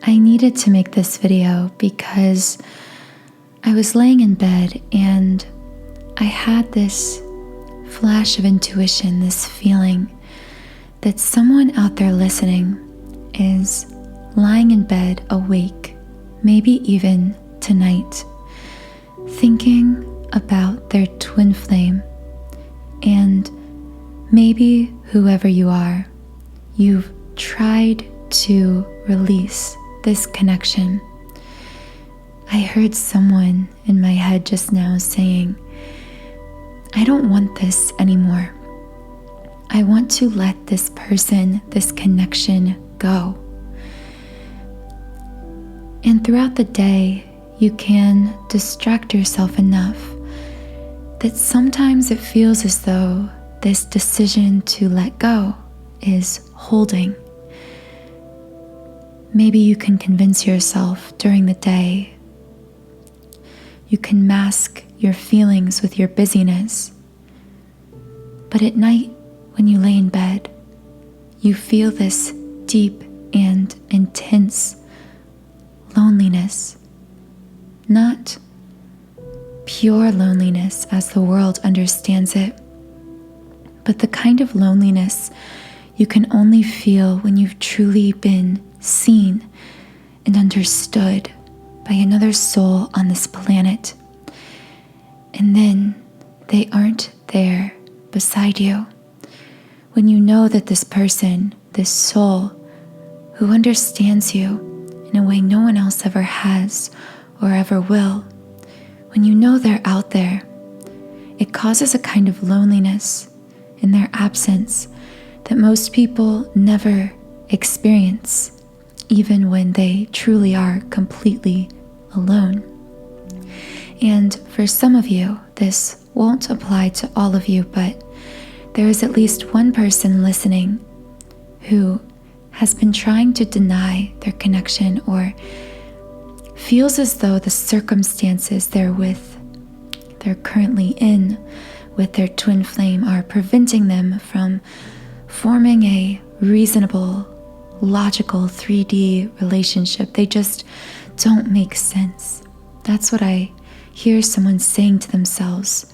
I needed to make this video because I was laying in bed and I had this flash of intuition, this feeling that someone out there listening is lying in bed awake, maybe even tonight, thinking about their twin flame. And maybe whoever you are, you've tried to release this connection. I heard someone in my head just now saying, I don't want this anymore. I want to let this person, this connection go. And throughout the day, you can distract yourself enough that sometimes it feels as though this decision to let go is holding. Maybe you can convince yourself during the day. You can mask your feelings with your busyness. But at night, when you lay in bed, you feel this deep and intense loneliness. Not pure loneliness as the world understands it, but the kind of loneliness you can only feel when you've truly been seen and understood by another soul on this planet. And then they aren't there beside you. When you know that this person, this soul, who understands you in a way no one else ever has or ever will, when you know they're out there, it causes a kind of loneliness in their absence that most people never experience, even when they truly are completely alone. And for some of you, this won't apply to all of you, but there is at least one person listening who has been trying to deny their connection or feels as though the circumstances they're currently in with their twin flame are preventing them from forming a reasonable, logical 3D relationship. They just don't make sense. That's what I hear someone saying to themselves.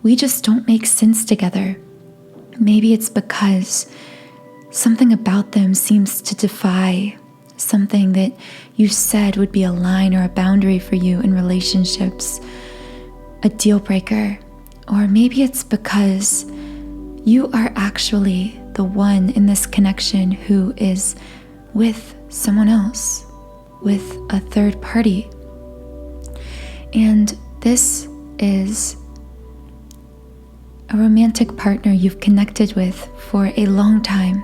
We just don't make sense together. Maybe it's because something about them seems to defy something that you said would be a line or a boundary for you in relationships, a deal breaker. Or maybe it's because you are actually the one in this connection who is with someone else, with a third party. And this is a romantic partner you've connected with for a long time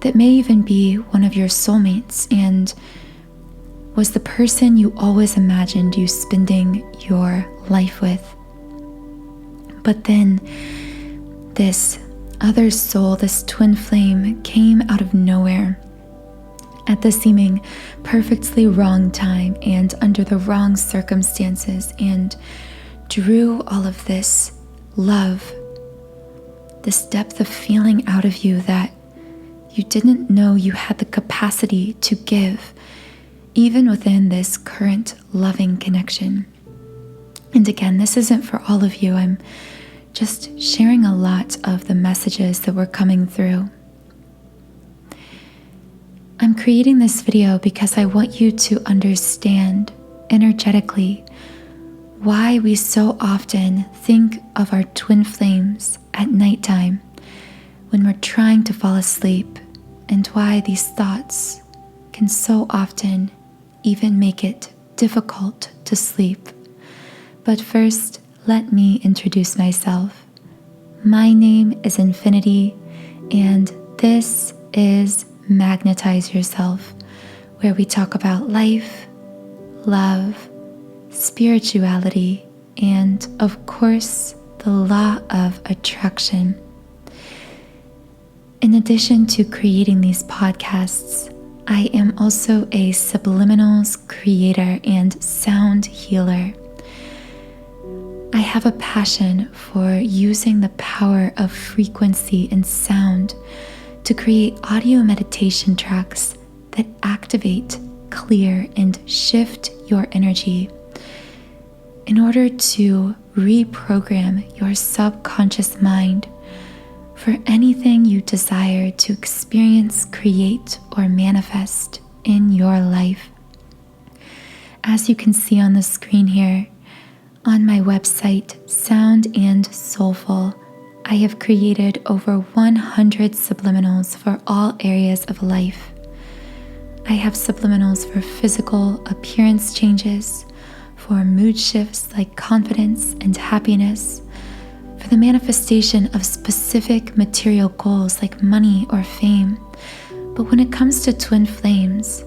that may even be one of your soulmates and was the person you always imagined you spending your life with. But then this other soul, this twin flame, came out of nowhere at the seeming perfectly wrong time and under the wrong circumstances and drew all of this love, this depth of feeling out of you that you didn't know you had the capacity to give, even within this current loving connection. And again, this isn't for all of you. I'm just sharing a lot of the messages that were coming through. I'm creating this video because I want you to understand energetically why we so often think of our twin flames at nighttime when we're trying to fall asleep, and why these thoughts can so often even make it difficult to sleep. But first, let me introduce myself. My name is Infinity, and this is Magnetize Yourself, where we talk about life, love, spirituality, and of course, the law of attraction. In addition to creating these podcasts, I am also a subliminals creator and sound healer. I have a passion for using the power of frequency and sound to create audio meditation tracks that activate, clear, and shift your energy in order to reprogram your subconscious mind for anything you desire to experience, create, or manifest in your life. As you can see on the screen here, on my website, Sound and Soulful, I have created over 100 subliminals for all areas of life. I have subliminals for physical appearance changes, for mood shifts like confidence and happiness, for the manifestation of specific material goals like money or fame. But when it comes to twin flames,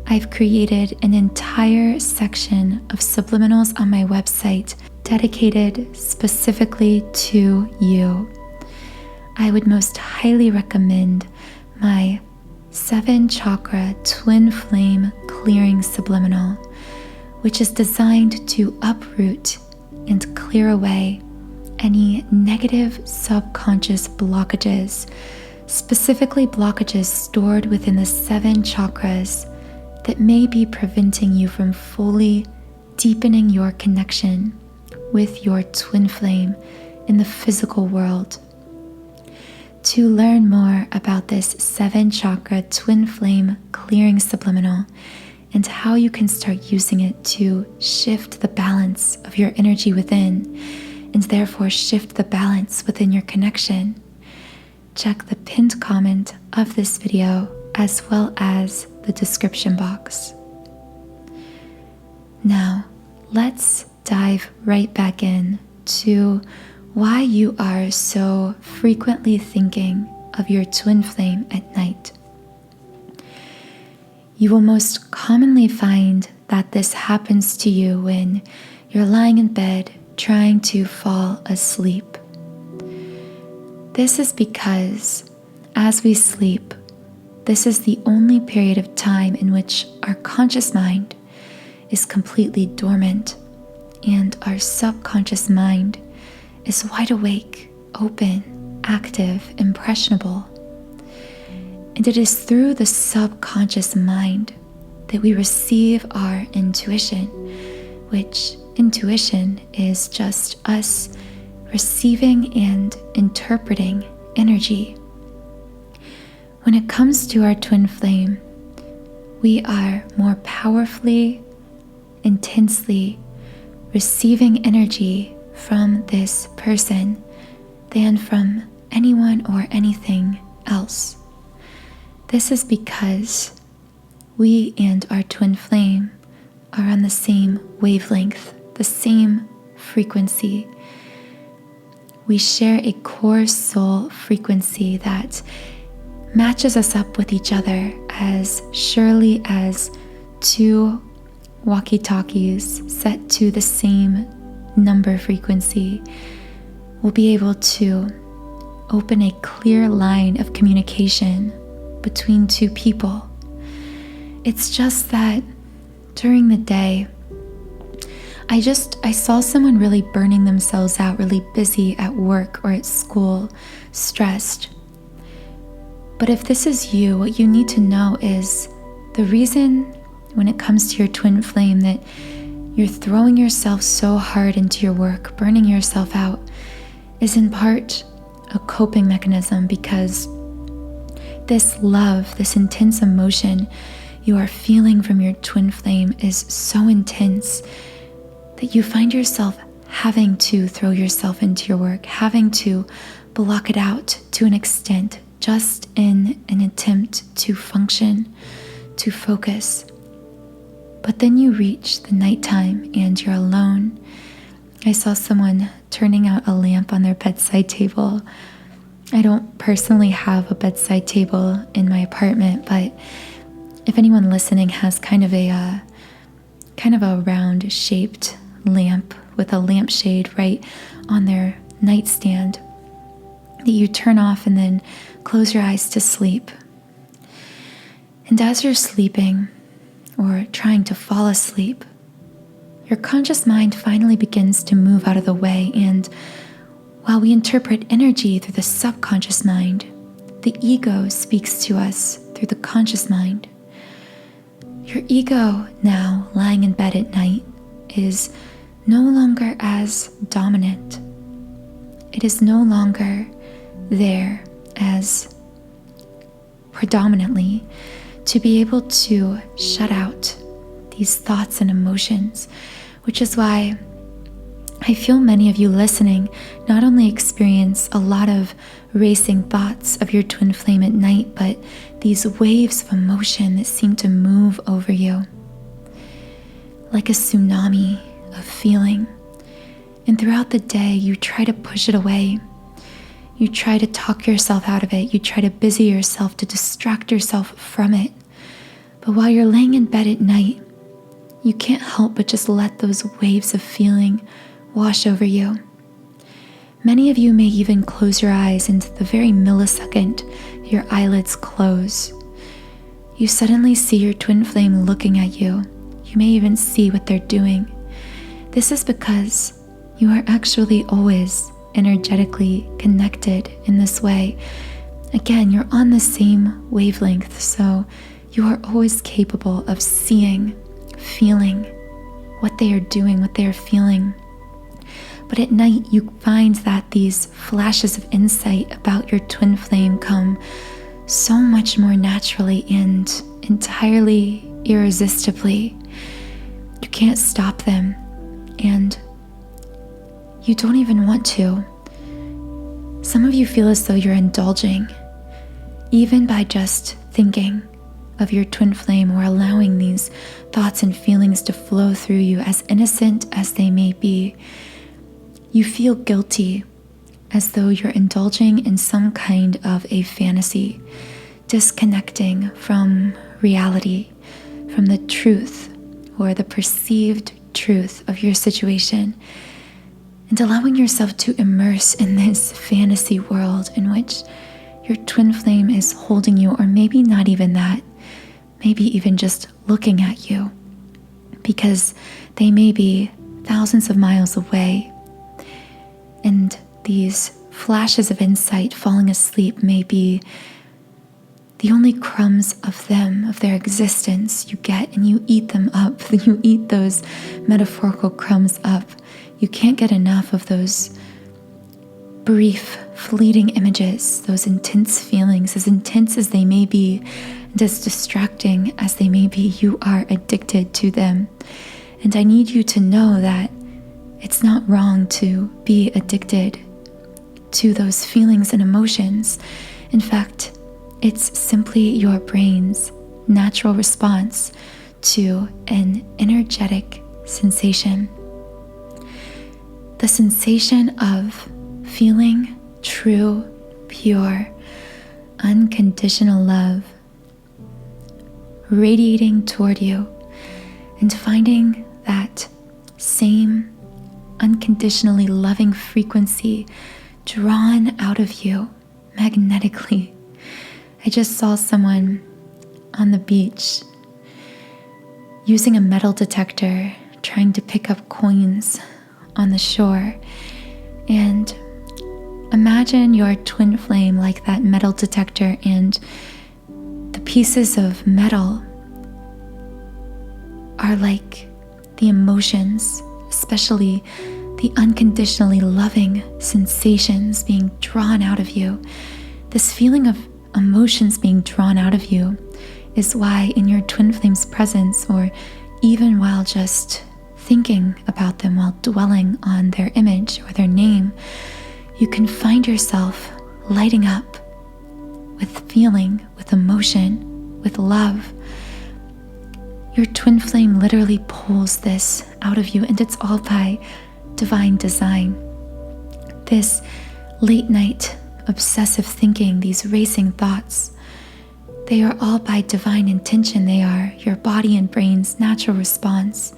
I've created an entire section of subliminals on my website dedicated specifically to you. I would most highly recommend my 7-chakra twin flame clearing subliminal, which is designed to uproot and clear away any negative subconscious blockages, specifically blockages stored within the 7 chakras that may be preventing you from fully deepening your connection with your twin flame in the physical world. To learn more about this 7-chakra twin flame clearing subliminal and how you can start using it to shift the balance of your energy within and therefore shift the balance within your connection, check the pinned comment of this video as well as the description box. Now, let's dive right back in to why you are so frequently thinking of your twin flame at night. You will most commonly find that this happens to you when you're lying in bed trying to fall asleep. This is because as we sleep, this is the only period of time in which our conscious mind is completely dormant and our subconscious mind is wide awake, open, active, impressionable. And it is through the subconscious mind that we receive our intuition, which intuition is just us receiving and interpreting energy. When it comes to our twin flame, we are more powerfully, intensely receiving energy from this person than from anyone or anything else. This is because we and our twin flame are on the same wavelength, the same frequency. We share a core soul frequency that matches us up with each other as surely as two walkie-talkies set to the same number frequency will be able to open a clear line of communication between two people. It's just that during the day, I saw someone really burning themselves out, really busy at work or at school, stressed. But if this is you, what you need to know is the reason when it comes to your twin flame that you're throwing yourself so hard into your work, burning yourself out, is in part a coping mechanism, because this love, this intense emotion you are feeling from your twin flame is so intense that you find yourself having to throw yourself into your work, having to block it out to an extent, just in an attempt to function, to focus. But then you reach the nighttime and you're alone. I saw someone turning out a lamp on their bedside table. I don't personally have a bedside table in my apartment, but if anyone listening has kind of a round shaped lamp with a lampshade right on their nightstand that you turn off and then close your eyes to sleep. And as you're sleeping or trying to fall asleep, your conscious mind finally begins to move out of the way, and while we interpret energy through the subconscious mind, the ego speaks to us through the conscious mind. Your ego now, lying in bed at night, is no longer as dominant. It is no longer there as predominantly to be able to shut out these thoughts and emotions, which is why I feel many of you listening not only experience a lot of racing thoughts of your twin flame at night, but these waves of emotion that seem to move over you like a tsunami of feeling. And throughout the day, you try to push it away. You try to talk yourself out of it. You try to busy yourself to distract yourself from it. But while you're laying in bed at night, you can't help but just let those waves of feeling wash over you. Many of you may even close your eyes, and the very millisecond your eyelids close, you suddenly see your twin flame looking at you. You may even see what they're doing. This is because you are actually always energetically connected in this way. Again, you're on the same wavelength, so you are always capable of seeing, feeling what they are doing, what they are feeling. But at night, you find that these flashes of insight about your twin flame come so much more naturally and entirely irresistibly. You can't stop them, and you don't even want to. Some of you feel as though you're indulging, even by just thinking of your twin flame or allowing these thoughts and feelings to flow through you, as innocent as they may be. You feel guilty, as though you're indulging in some kind of a fantasy, disconnecting from reality, from the truth or the perceived truth of your situation, and allowing yourself to immerse in this fantasy world in which your twin flame is holding you, or maybe not even that, maybe even just looking at you, because they may be thousands of miles away. And these flashes of insight, falling asleep, may be the only crumbs of them, of their existence you get, and you eat them up. You eat those metaphorical crumbs up. You can't get enough of those brief, fleeting images, those intense feelings, as intense as they may be, and as distracting as they may be. You are addicted to them. And I need you to know that it's not wrong to be addicted to those feelings and emotions. In fact, it's simply your brain's natural response to an energetic sensation. The sensation of feeling true, pure, unconditional love radiating toward you, and finding that same unconditionally loving frequency drawn out of you magnetically. I just saw someone on the beach using a metal detector, trying to pick up coins on the shore. And imagine your twin flame like that metal detector, and the pieces of metal are like the emotions, especially the unconditionally loving sensations being drawn out of you. This feeling of emotions being drawn out of you is why in your twin flame's presence, or even while just thinking about them, while dwelling on their image or their name, you can find yourself lighting up with feeling, with emotion, with love. Your twin flame literally pulls this out of you, and it's all by divine design. This late night obsessive thinking, these racing thoughts, they are all by divine intention. They are your body and brain's natural response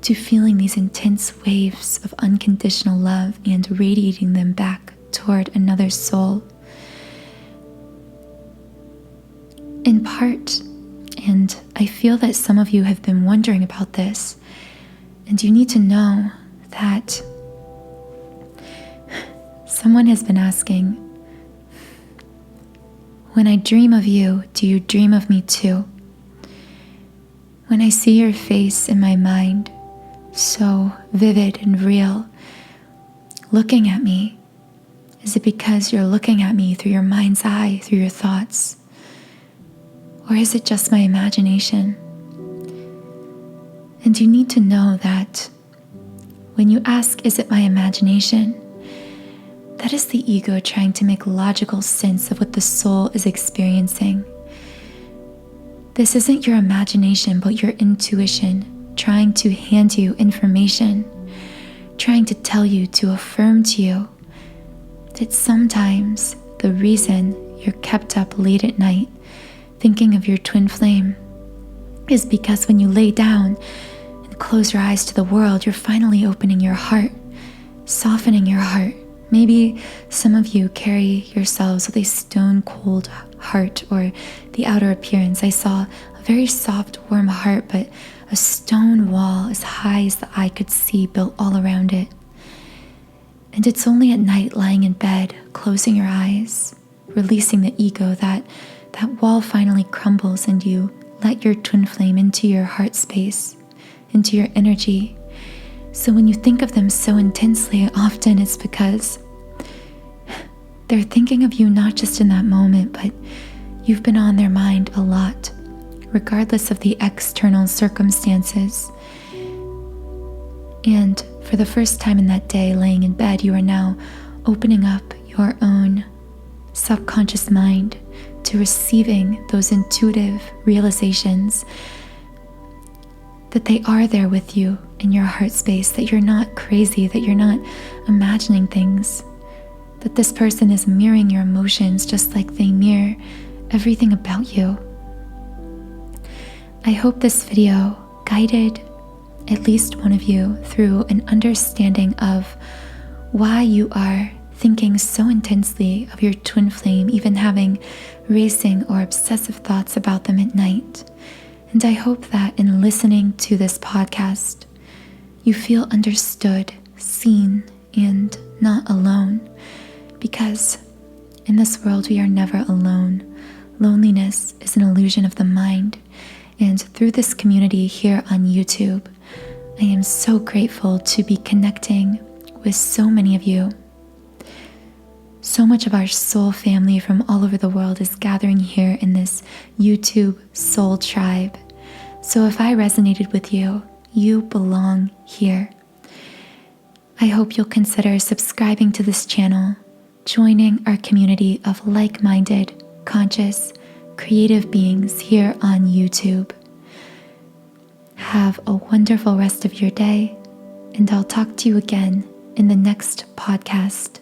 to feeling these intense waves of unconditional love and radiating them back toward another soul. In part, and I feel that some of you have been wondering about this, and you need to know that someone has been asking, when I dream of you, do you dream of me too? When I see your face in my mind, so vivid and real, looking at me, is it because you're looking at me through your mind's eye, through your thoughts? Or is it just my imagination? And you need to know that when you ask, is it my imagination? That is the ego trying to make logical sense of what the soul is experiencing. This isn't your imagination, but your intuition trying to hand you information, trying to tell you, to affirm to you that sometimes the reason you're kept up late at night thinking of your twin flame is because when you lay down and close your eyes to the world, you're finally opening your heart, softening your heart. Maybe some of you carry yourselves with a stone cold heart, or the outer appearance. I saw a very soft, warm heart, but a stone wall as high as the eye could see built all around it. And it's only at night, lying in bed, closing your eyes, releasing the ego, that wall finally crumbles and you let your twin flame into your heart space, into your energy. So when you think of them so intensely, often it's because they're thinking of you not just in that moment, but you've been on their mind a lot, regardless of the external circumstances. And for the first time in that day, laying in bed, you are now opening up your own subconscious mind to receiving those intuitive realizations that they are there with you in your heart space, that you're not crazy, that you're not imagining things, that this person is mirroring your emotions just like they mirror everything about you. I hope this video guided at least one of you through an understanding of why you are thinking so intensely of your twin flame, even having racing or obsessive thoughts about them at night. And I hope that in listening to this podcast, you feel understood, seen, and not alone. Because in this world, we are never alone. Loneliness is an illusion of the mind. And through this community here on YouTube, I am so grateful to be connecting with so many of you. So much of our soul family from all over the world is gathering here in this YouTube soul tribe. So if I resonated with you, you belong here. I hope you'll consider subscribing to this channel, joining our community of like-minded, conscious, creative beings here on YouTube. Have a wonderful rest of your day, and I'll talk to you again in the next podcast.